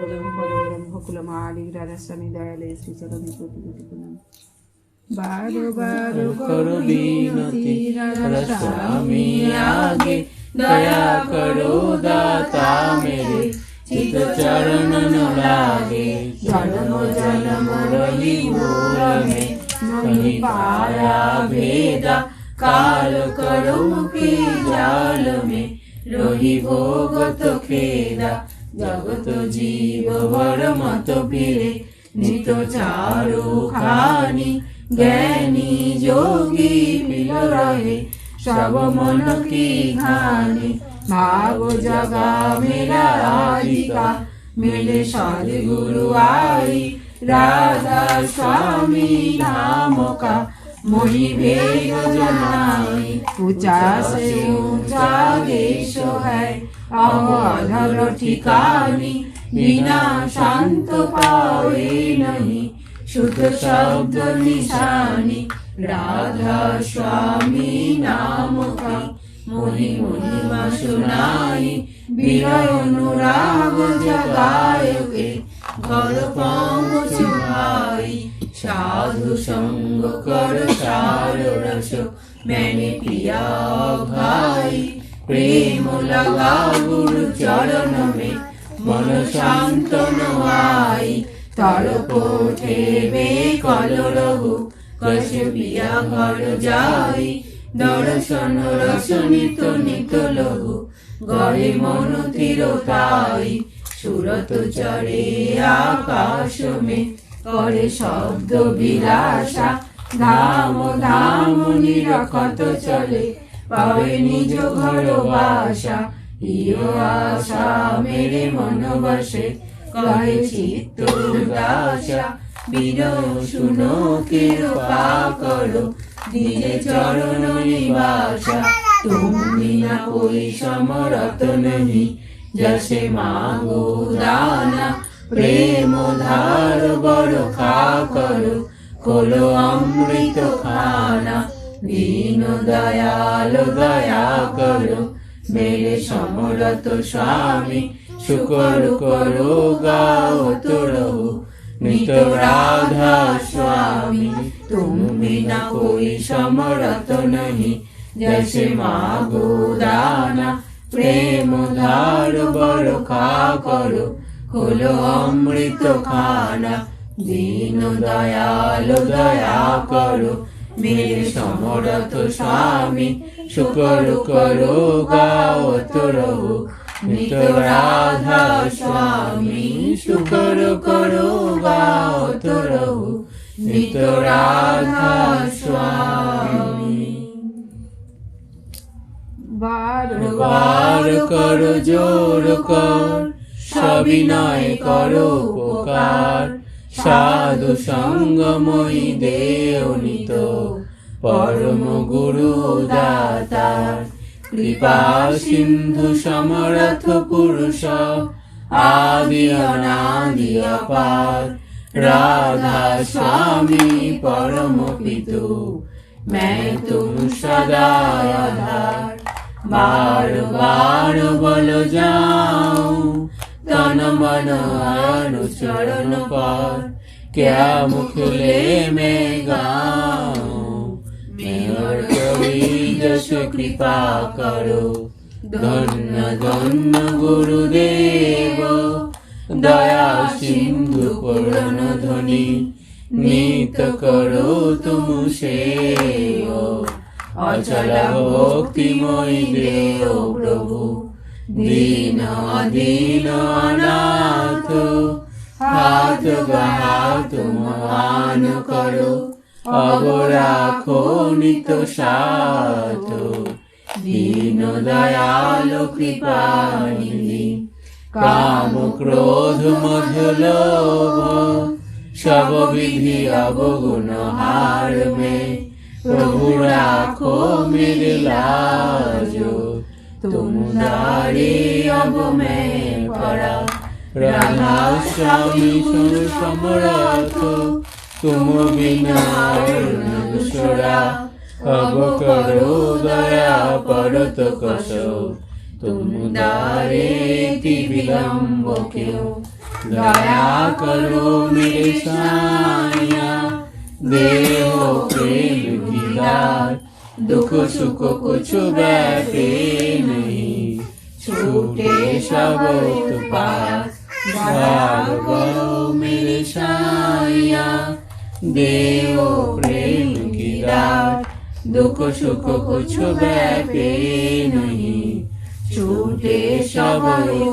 কেবলম পরম ব্রহ্মকুলম আদি রাধাস্বামী দয়ালে শ্রীচরণে কোটি কোটি প্রণাম। বারো বারো করো বিনতি রাধাস্বামী আগে, দয়া করো দাতা মেরে চিত চরণ ন लागे। जन्म जन्म रही भूल में नहीं पाया भेदा, काल करो के जाल में रही भोगत खेदा। जगत जीव भर मत फिरे नित चारु खानी, ज्ञानी जोगी मिल रहे सब मन की हानि। भाव जगा मेरा राधिका मेरे सदगुरु आई, राधा स्वामी नाम का मोहि भेद जनाई। ऊंचा से ऊंचा देश है अधर ठिकानी, बिना शांत पावे नहीं शुद्ध शब्द निशानी। राधा स्वामी नाम का मोहि महिमा सुनाई, विरह अनुराग जगाए के घर पहुँच भाई। साधु संग कर सार रस मैंने पिया भाई, प्रेम लगा गुरु चरण में मन शांत न आई। तर कोठे बेकल रहु कश पिया घर जाई, दर्शन रस नित नित लहु गए मन तिरताई। सूरत चढ़े आकाश में करे शब्द विलासा, धाम धाम निरखत चले पावे निज घर बासा। इयो आशा मेरे मन बसे कहे चित्त उदासा, बिरह सुनो कृपा करो दिजे चरण निवासा। तुम बिना कोई समरथ नहीं, जैसे मांगो दाना प्रेम धार बरखा करो खोलो अमृत खाना। दीन दयाल दया करो मेरे समरथ स्वामी, शुक्र करो गाओ तो रहो नित राधा स्वामी। तुम बिना कोई समरथ नहीं, जैसे मांगो दाना प्रेम धार बरखा करो खोलो अमृत खाना। दीन दयाल दया करो मेरे समरथ स्वामी, शुक्र करो गाओ तो रहो नित राधा स्वामी। शुक्र करो गाओ तो रहो नित राधा स्वामी। बार बार करो जोर कर सविनय करो उपकार, साधु संगमयी देव नित परम गुरु दातार। कृपा सिंधु समर्थ पुरुष आदि अनादि अपार, राधा स्वामी परम पितु मैं तुम सदा आधार। बार बार बोल जाऊं तन मन अनुचरण पर, क्या मुख ले मैं गाऊं मेहर कवि जस कृपा करो। धन्य धन्य गुरुदेव दया सिंधु पूर्ण ध्वनि, नीत करो तुम सेव अचल भक्तिमय देव प्रभु। दीन अधीन अनाथ हाथ गहा तुम आन करो, अब राखो नित साथ। दीन दयाल कृपा निधि, काम क्रोध मध लोभ सब विधि अवगुण हार में। प्रभु राखो मेरे लाजो, तुम दारी अब मैं पड़ा। राधा स्वामी समर्थ तुम बिना दूसरा, अब करो दया परत कसो, तुम दारे की विलम्ब क्यों। दया करो मेरे साइया, दे हो प्रेम की दात, दुख सुख कुछ बैठे नहीं, छूटे सब उत्पात। भाग गो मेरे साइया, दे हो प्रेम की दात, दुख सुख कुछ बैठे नहीं, छूटे सब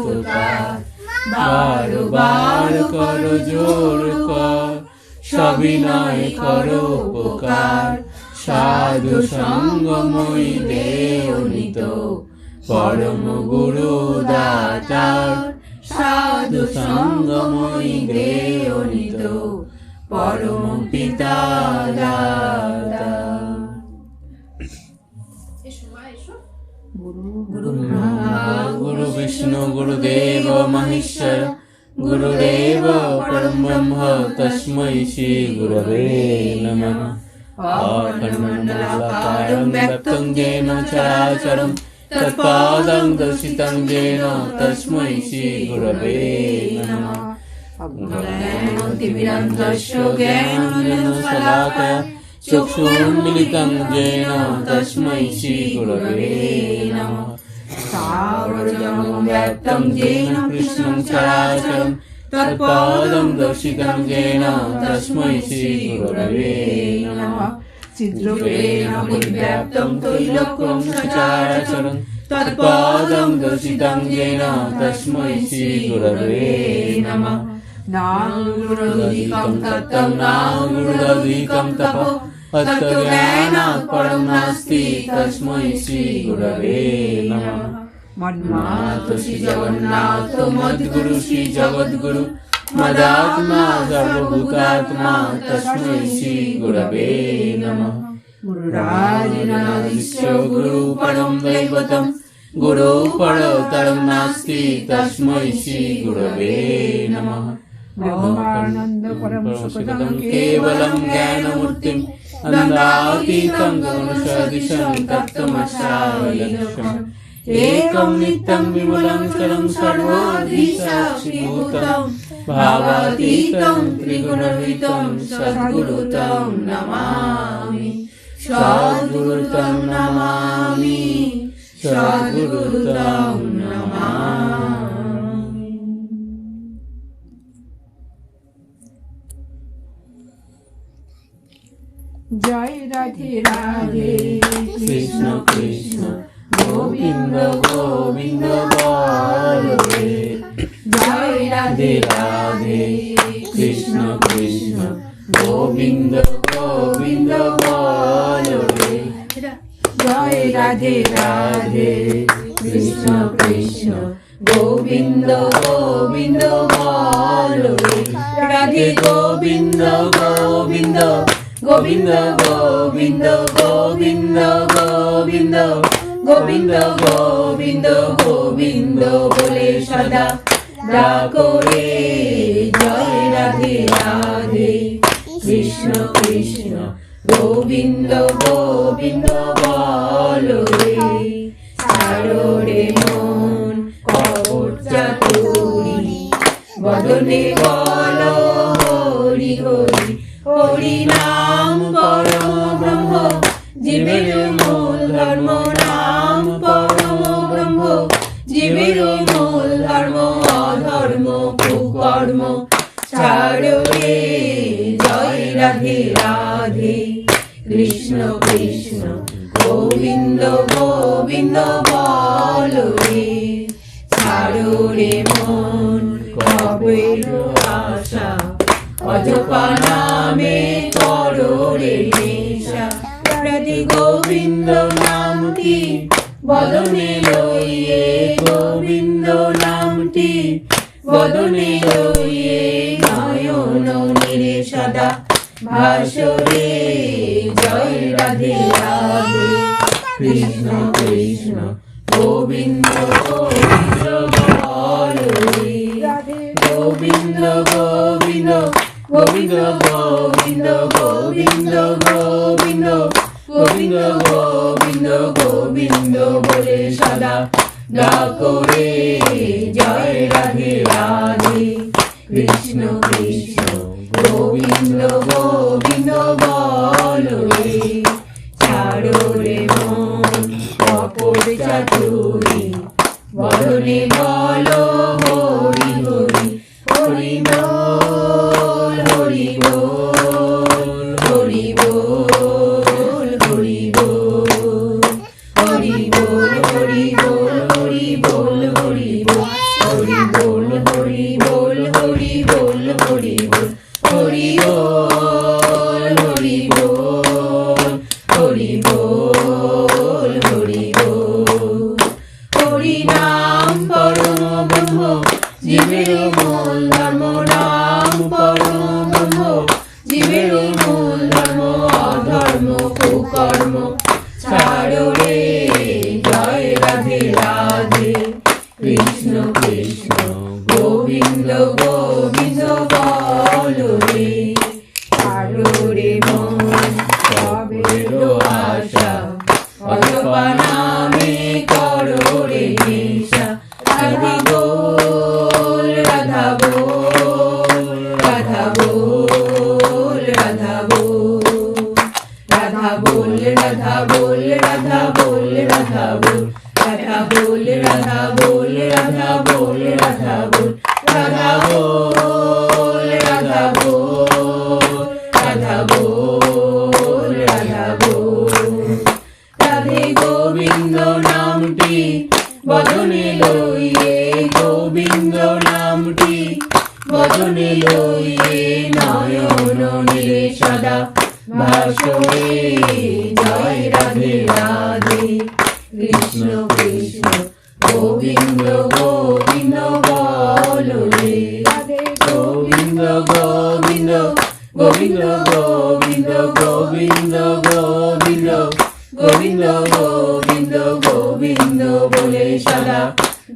उत्पात। बार बार करो जोर कर, सविनय करो उपकार, साधु संगमयी देवनित, परम गुरु दातार। साधु संगमयी देवनित, परम पिता दातार। गुरु ब्रह्मा गुरु विष्णु गुरुदेव महेश्वर, गुरुदेव परम ब्रह्म तस्मै श्री गुरवे नमः। अखण्डमण्डलाकारं व्याप्तं येन चराचरं, तत्पादं दर्शितं येन तस्मै श्री गुरवे नमः। ज्ञानतिमिरान्धस्य ज्ञानाञ्जनशलाकया, चक्षुरुन्मीलितं येन तस्मै श्री गुरवे नमः। स्थावरजङ्गमं व्याप्तं येन कृष्णं चराचरं, तत्पादं दर्शितं येन तस्मै श्री गुरवे नमः। चिद्रूपेण विव्याप्तं त्रैलोक्यं सचराचरं, तत्पादं दर्शितं येन तस्मै श्री गुरवे नमः। नागुरुदधिकं तत्त्वं नागुरुदधिकं तपः, तत्त्वज्ञानात् परं नास्ति तस्मै श्री गुरवे नमः। मन्माता श्री जगन्नाथ मद्गुरु श्री जगद्गुरु, मदात्मा सर्वभूतात्मा तस्मै श्री गुरवे नमः। गुरुरादिनादिस्य गुरु परं दैवतं, गुरु परतरं नास्ति तस्मै श्री गुरवे नमः। ब्रह्मानंद परम सुखदं केवलं ज्ञानमूर्तिं, अनन्तातीतं गुणसदृशं तत्त्वमस्यादिलक्ष्यम्। एकं नित्यं विमलं चलं सर्वोधिसाक्षिभूतं, भावातीतं त्रिगुणरहितं सद्गुरुतं नमामि। सद्गुरुतं नमामि, सद्गुरुतं नमामि। जय राधे राधे कृष्ण कृष्ण गोविंद गोविंद बोलो रे। जय राधे राधे कृष्ण कृष्ण गोविंद गोविंद बोलो रे। जय राधे राधे कृष्ण कृष्ण गोविंद गोविंद बोलो रे। राधे गोविंद गोविंद गोविंद गोविंद गोविंद गोविंद गोविंद गोविंद गोविंद बोले सदा डाको रे। जय राधे राधे कृष्ण कृष्ण गोविंद गोविंद बोलो रे। ছাড়ো রে মন কপট চাতুরি, বদনে বলো হরি হরি। হরি নাম পরম ব্রহ্ম, জীবের মূল ধর্ম। নাম পরম ব্রহ্ম, জীবের মূল ধর্ম। অধর্ম কুকর্ম ছাড়ো রে। জয় রাধে রাধে কৃষ্ণ কৃষ্ণ গোবিন্দ গোবিন্দ বলো রে। ছাড়ো রে মন কবের আশা, অজপা নামে করো রে নেশা। রাধে গোবিন্দ নামটি বদনে লইয়ে, গোবিন্দ নামটি বদনে লইয়ে। নয়ন নীরে সদা ভাসরে। জয় রাধে রাধে কৃষ্ণ কৃষ্ণ গোবিন্দ গোবিন্দ বলো রে। গোবিন্দ গোবিন্দ গোবিন্দ গোবিন্দ গোবিন্দ গোবিন্দ গোবিন্দ গোবিন্দ গোবিন্দ বলে সদা ডাকো রে। জয় রাধে রাধে কৃষ্ণ কৃষ্ণ গোবিন্দ গোবিন্দ বলো রে ছাড়ো রে মন কপট চাতুরি বলনে বলো হরি হরি হরি বল হরি বল হরি বল হরি বল হরি বল হরি বল হরি বল হরি বল হরি বল হরি বল হরি বল হরি বল হরি বল হরি বল হরি বল হরি বল হরি নাম পরম ব্রহ্ম জীবের মূল ধর্ম নাম পরম ব্রহ্ম জীবের মূল ধর্ম অধর্ম কুকর্ম ছাড়ো রে জয় রাধে রাধে কৃষ্ণ কৃষ্ণ গোবিন্দ গোবিন্দ বলো রে ছাড়ো রে মন সবের আশা অজপা নামে করো রে নেশা রাধা বল রাধা বল রাধা বল রাধা বল রাধা বল রাধা বল রাধা বল রাধা বল রাধা বল রাধা বল রাধা বল রাধা বল রাধা বল রাধা বল রাধা বল রাধা বল রাধে গোবিন্দ নামটি বদনে লইয়ে গোবিন্দ নামটি বদনে লইয়ে নয়ন নীলে সদা ভাসরে জয় রাধে রাধে কৃষ্ণ কৃষ্ণ গোবিন্দ গোবিন্দ বলো রে গোবিন্দ গোবিন্দ গোবিন্দ গোবিন্দ গোবিন্দ গোবিন্দ গোবিন্দ গোবিন্দ গোবিন্দ বলে সদা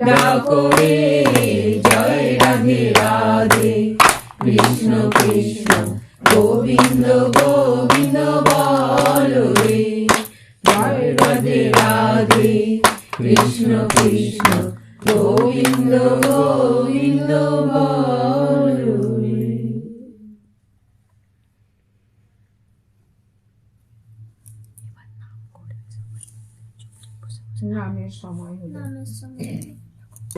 ডাকো রে জয় রাধে রাধে কৃষ্ণ কৃষ্ণ গোবিন্দ গোবিন্দ বলো রে জয় রাধে রাধে কৃষ্ণ কৃষ্ণ গোবিন্দ গোবিন্দ বলো।